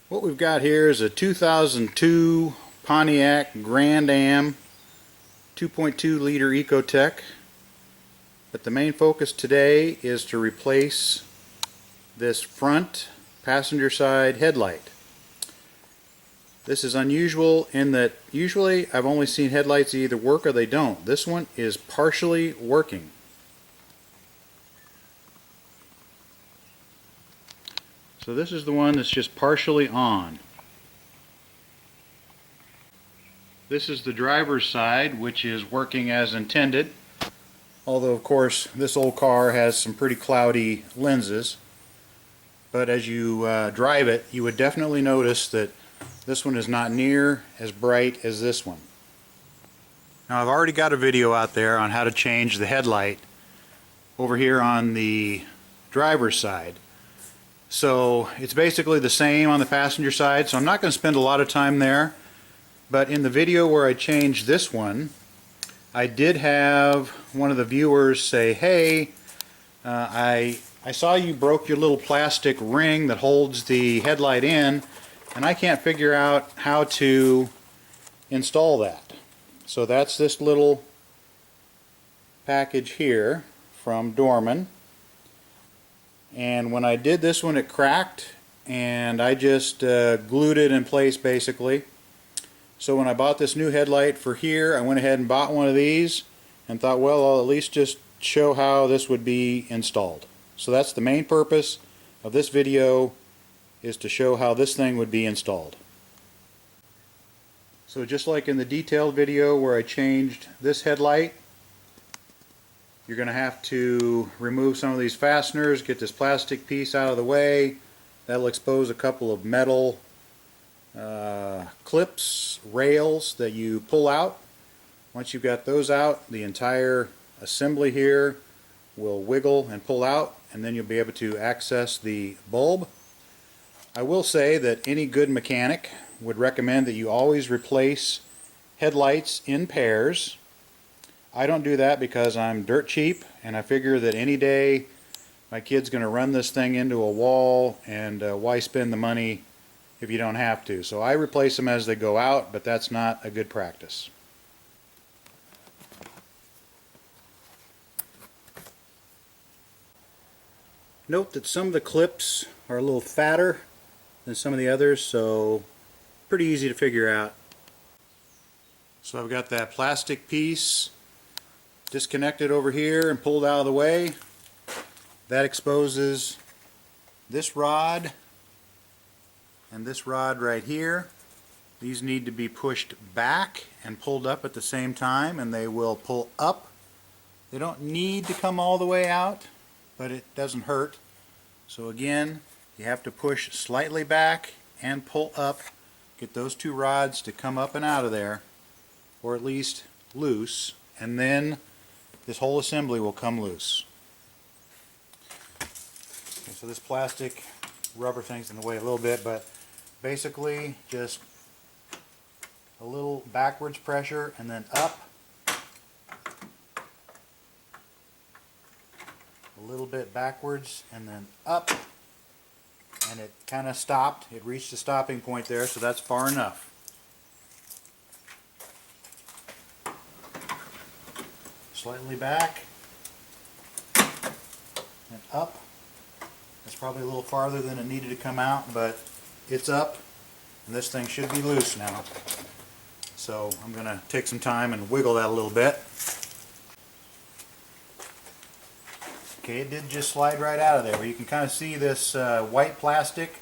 What we've got here is a 2002 Pontiac Grand Am 2.2 liter Ecotech, but the main focus today is to replace this front passenger side headlight. This is unusual in that usually I've only seen headlights either work or they don't. This one is partially working. So this is the one that's just partially on. This is the driver's side, which is working as intended. Although of course this old car has some pretty cloudy lenses. But as you drive it, you would definitely notice that this one is not near as bright as this one. Now I've already got a video out there on how to change the headlight over here on the driver's side. So it's basically the same on the passenger side, so I'm not going to spend a lot of time there. But in the video where I changed this one, I did have one of the viewers say, hey, I saw you broke your little plastic ring that holds the headlight in, and I can't figure out how to install that. So that's this little package here from Dorman. And when I did this one, it cracked, and I just glued it in place basically. So when I bought this new headlight for here, I went ahead and bought one of these and thought, well, I'll at least just show how this would be installed. So that's the main purpose of this video, is to show how this thing would be installed. So just like in the detailed video where I changed this headlight, you're going to have to remove some of these fasteners, get this plastic piece out of the way. That'll expose a couple of metal clips, rails that you pull out. Once you've got those out, the entire assembly here will wiggle and pull out, and then you'll be able to access the bulb. I will say that any good mechanic would recommend that you always replace headlights in pairs. I don't do that because I'm dirt cheap, and I figure that any day my kid's going to run this thing into a wall, and why spend the money if you don't have to. So I replace them as they go out, but that's not a good practice. Note that some of the clips are a little fatter than some of the others, so pretty easy to figure out. So I've got that plastic piece disconnected over here and pulled out of the way. That exposes this rod and this rod right here. These need to be pushed back and pulled up at the same time, and they will pull up. They don't need to come all the way out, but it doesn't hurt. So again, you have to push slightly back and pull up. Get those two rods to come up and out of there, or at least loose, and then this whole assembly will come loose. Okay, so this plastic rubber thing's in the way a little bit, but basically just a little backwards pressure and then up. A little bit backwards and then up. And it kind of stopped. It reached a stopping point there, so that's far enough. Slightly back and up. That's probably a little farther than it needed to come out, but it's up, and this thing should be loose now. So I'm going to take some time and wiggle that a little bit. Okay, it did just slide right out of there, where you can kind of see this white plastic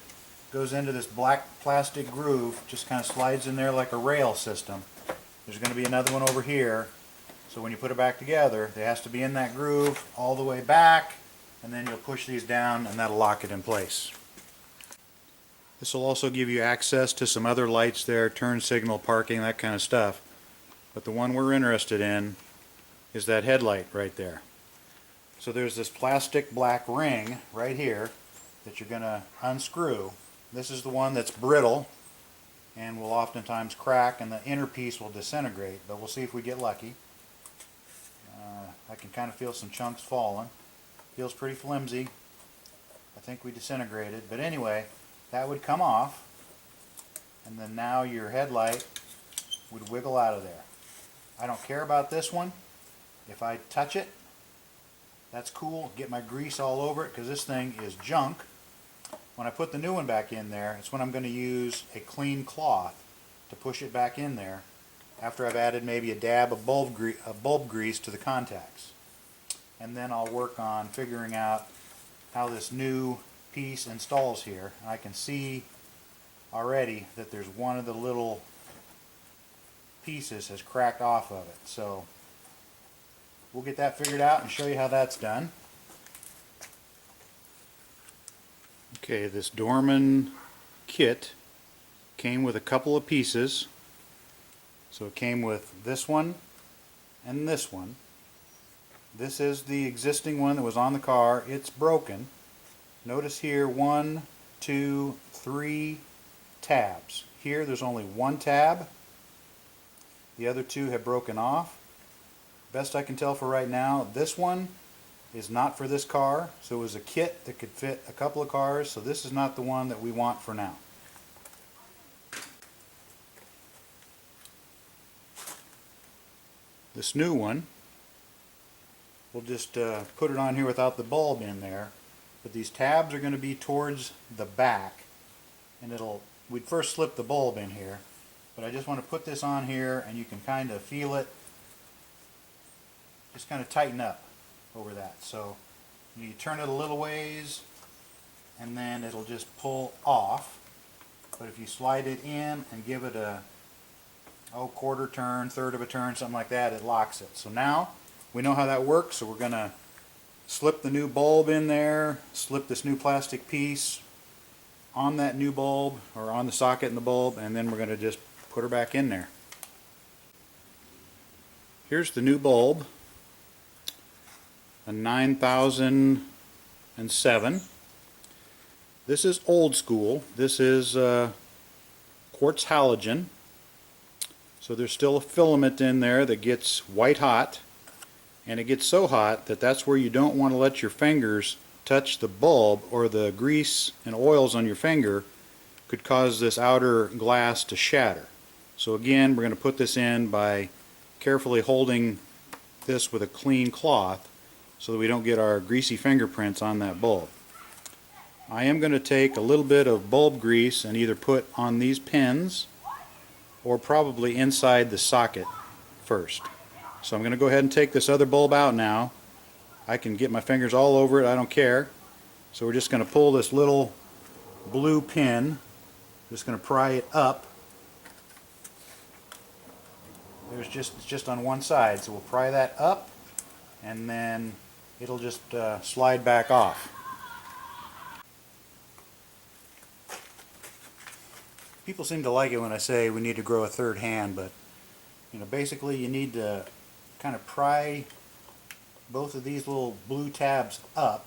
goes into this black plastic groove, just kind of slides in there like a rail system. There's going to be another one over here. So when you put it back together, it has to be in that groove all the way back, and then you'll push these down and that'll lock it in place. This will also give you access to some other lights there, turn signal, parking, that kind of stuff. But the one we're interested in is that headlight right there. So there's this plastic black ring right here that you're going to unscrew. This is the one that's brittle and will oftentimes crack, and the inner piece will disintegrate, but we'll see if we get lucky. I can kind of feel some chunks falling. Feels pretty flimsy. I think we disintegrated, but anyway, that would come off, and then now your headlight would wiggle out of there. I don't care about this one. If I touch it, that's cool. Get my grease all over it because this thing is junk. When I put the new one back in there, it's when I'm going to use a clean cloth to push it back in there after I've added maybe a dab of bulb grease to the contacts. And then I'll work on figuring out how this new piece installs here. I can see already that there's one of the little pieces has cracked off of it. So we'll get that figured out and show you how that's done. Okay, this Dorman kit came with a couple of pieces. So it came with this one and this one. This is the existing one that was on the car. It's broken. Notice here 1, 2, 3 tabs. Here there's only one tab. The other two have broken off. Best I can tell for right now, this one is not for this car. So it was a kit that could fit a couple of cars. So this is not the one that we want for now. This new one, we'll just put it on here without the bulb in there. But these tabs are going to be towards the back. And we'd first slip the bulb in here. But I just want to put this on here and you can kind of feel it. Just kind of tighten up over that. So you turn it a little ways and then it'll just pull off. But if you slide it in and give it a quarter turn, third of a turn, something like that, it locks it. So now we know how that works. So we're going to slip the new bulb in there, slip this new plastic piece on that new bulb or on the socket in the bulb, and then we're going to just put her back in there. Here's the new bulb, a 9007. This is old school. This is quartz halogen. So there's still a filament in there that gets white hot, and it gets so hot that that's where you don't want to let your fingers touch the bulb, or the grease and oils on your finger could cause this outer glass to shatter. So again, we're going to put this in by carefully holding this with a clean cloth so that we don't get our greasy fingerprints on that bulb. I am going to take a little bit of bulb grease and either put on these pins or probably inside the socket first. So I'm going to go ahead and take this other bulb out now. I can get my fingers all over it, I don't care. So we're just going to pull this little blue pin, just going to pry it up. It's just on one side, so we'll pry that up and then it'll just slide back off. People seem to like it when I say we need to grow a third hand, but basically you need to kind of pry both of these little blue tabs up,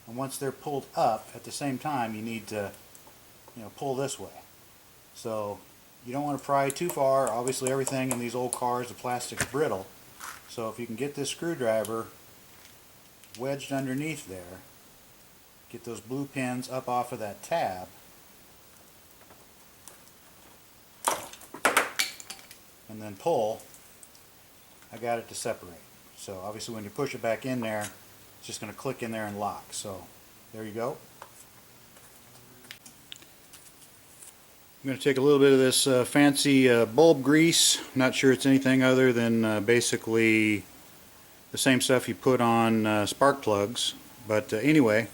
and once they're pulled up at the same time you need to pull this way. So you don't want to pry too far. Obviously everything in these old cars, the plastic's brittle, so if you can get this screwdriver wedged underneath there, get those blue pins up off of that tab, and then pull, I got it to separate. So obviously when you push it back in there, it's just going to click in there and lock. So there you go. I'm going to take a little bit of this fancy bulb grease. I'm not sure it's anything other than basically the same stuff you put on spark plugs. But anyway,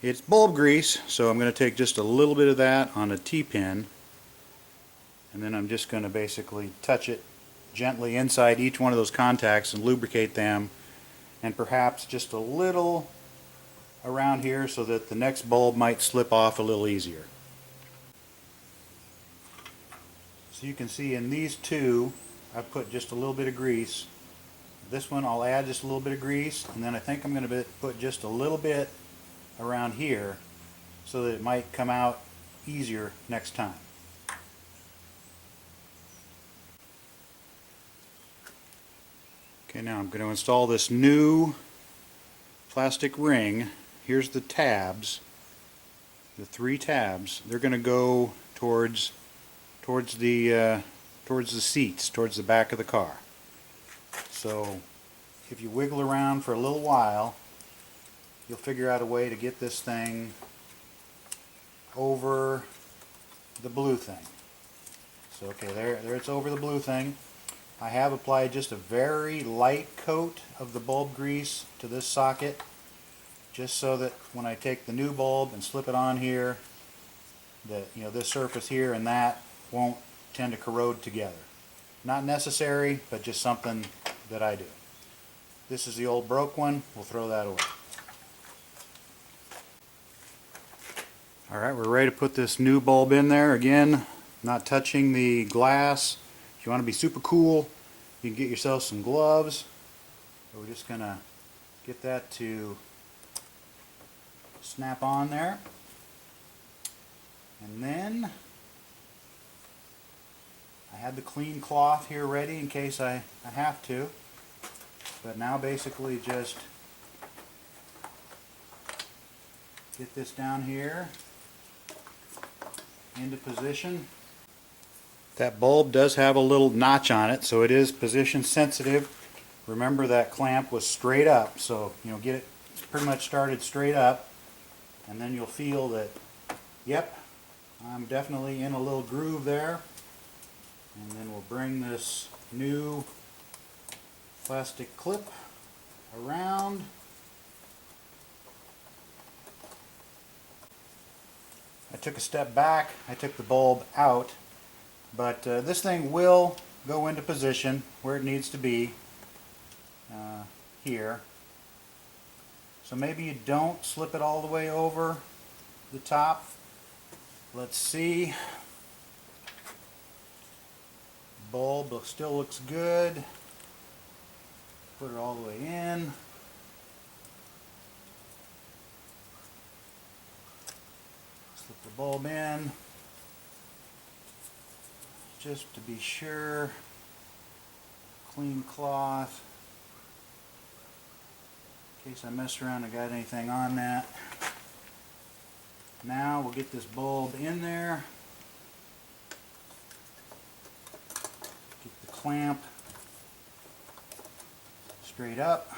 it's bulb grease, so I'm going to take just a little bit of that on a T-pin. And then I'm just going to basically touch it gently inside each one of those contacts and lubricate them, and perhaps just a little around here so that the next bulb might slip off a little easier. So you can see in these two I've put just a little bit of grease. This one I'll add just a little bit of grease, and then I think I'm going to put just a little bit around here so that it might come out easier next time. Okay, now I'm going to install this new plastic ring. Here's the tabs, the 3 tabs. They're going to go towards towards the seats, towards the back of the car. So if you wiggle around for a little while, you'll figure out a way to get this thing over the blue thing. So okay, there it's over the blue thing. I have applied just a very light coat of the bulb grease to this socket, just so that when I take the new bulb and slip it on here, that this surface here and that won't tend to corrode together. Not necessary, but just something that I do. This is the old broke one. We'll throw that away. Alright, we're ready to put this new bulb in there. Again, not touching the glass. If you want to be super cool, you can get yourself some gloves. So we're just going to get that to snap on there. And then I had the clean cloth here ready in case I have to. But now basically just get this down here into position. That bulb does have a little notch on it, so it is position sensitive. Remember that clamp was straight up, so get it pretty much started straight up, and then you'll feel that, yep, I'm definitely in a little groove there. And then we'll bring this new plastic clip around. I took a step back, I took the bulb out, but this thing will go into position where it needs to be here. So maybe you don't slip it all the way over the top. Let's see. Bulb still looks good. Put it all the way in. Slip the bulb in, just to be sure. Clean cloth, in case I mess around and got anything on that. Now we'll get this bulb in there. Get the clamp straight up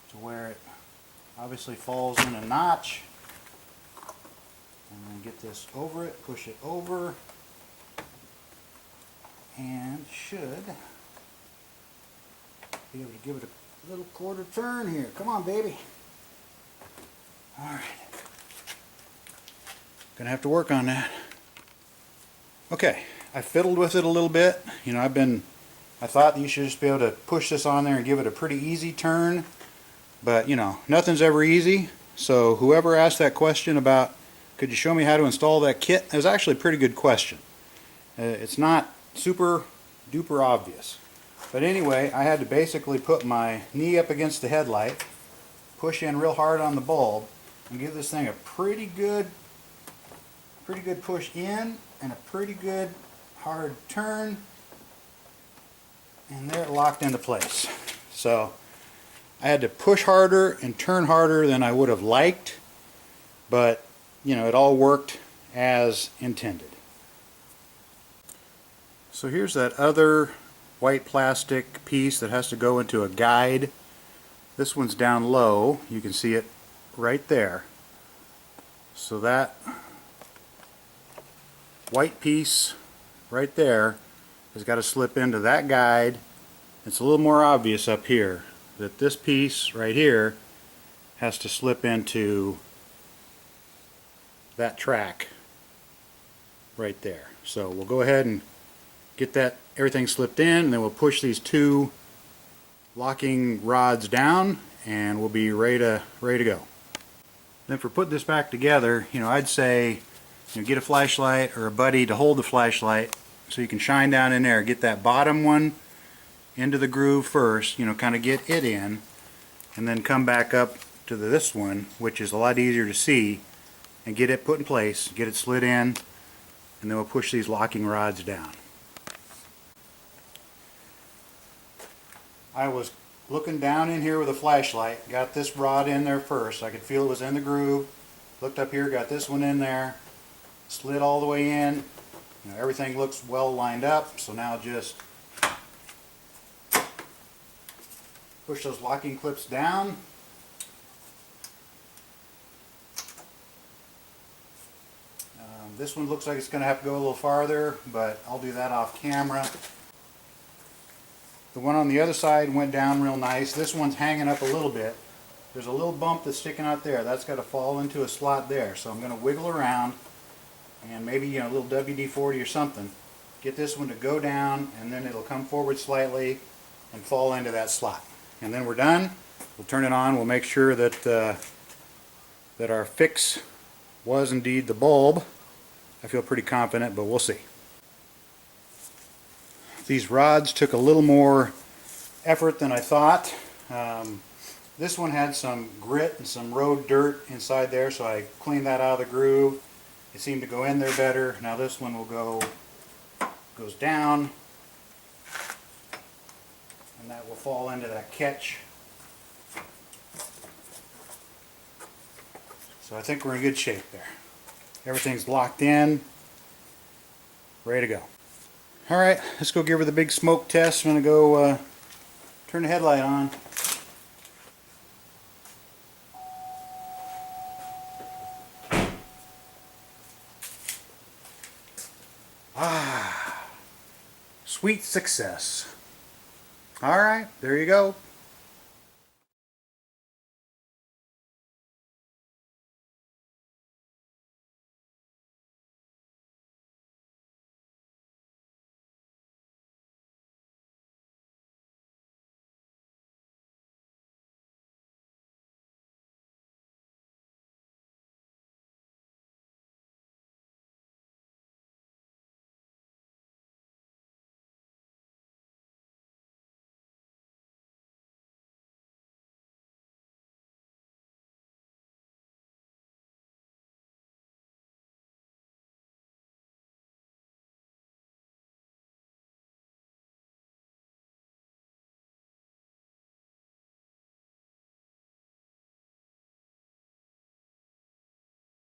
to where it obviously falls in a notch. And then get this over it, push it over, and should be able to give it a little quarter turn here. Come on, baby. Alright. Gonna have to work on that. Okay, I fiddled with it a little bit. I thought that you should just be able to push this on there and give it a pretty easy turn. But, nothing's ever easy. So whoever asked that question about, could you show me how to install that kit? It was actually a pretty good question. It's not super duper obvious. But anyway, I had to basically put my knee up against the headlight, push in real hard on the bulb, and give this thing a pretty good push in and a pretty good hard turn. And there it locked into place. So I had to push harder and turn harder than I would have liked, but it all worked as intended. So here's that other white plastic piece that has to go into a guide. This one's down low. You can see it right there. So that white piece right there has got to slip into that guide. It's a little more obvious up here that this piece right here has to slip into that track right there. So we'll go ahead and get that everything slipped in, and then we'll push these two locking rods down, and we'll be ready to go. Then for putting this back together, I'd say get a flashlight or a buddy to hold the flashlight so you can shine down in there. Get that bottom one into the groove first, kind of get it in, and then come back up to this one, which is a lot easier to see, and get it put in place, get it slid in, and then we'll push these locking rods down. I was looking down in here with a flashlight, got this rod in there first. I could feel it was in the groove. Looked up here, got this one in there, slid all the way in, Now everything looks well lined up, so now just push those locking clips down. This one looks like it's going to have to go a little farther, but I'll do that off camera. The one on the other side went down real nice. This one's hanging up a little bit. There's a little bump that's sticking out there. That's got to fall into a slot there. So I'm going to wiggle around and maybe a little WD-40 or something. Get this one to go down, and then it'll come forward slightly and fall into that slot. And then we're done. We'll turn it on. We'll make sure that that our fix was indeed the bulb. I feel pretty confident, but we'll see. These rods took a little more effort than I thought. This one had some grit and some road dirt inside there, so I cleaned that out of the groove. It seemed to go in there better. Now this one will goes down, and that will fall into that catch. So I think we're in good shape there. Everything's locked in, ready to go. Alright, let's go give her the big smoke test. I'm going to go turn the headlight on. Ah, sweet success. Alright, there you go.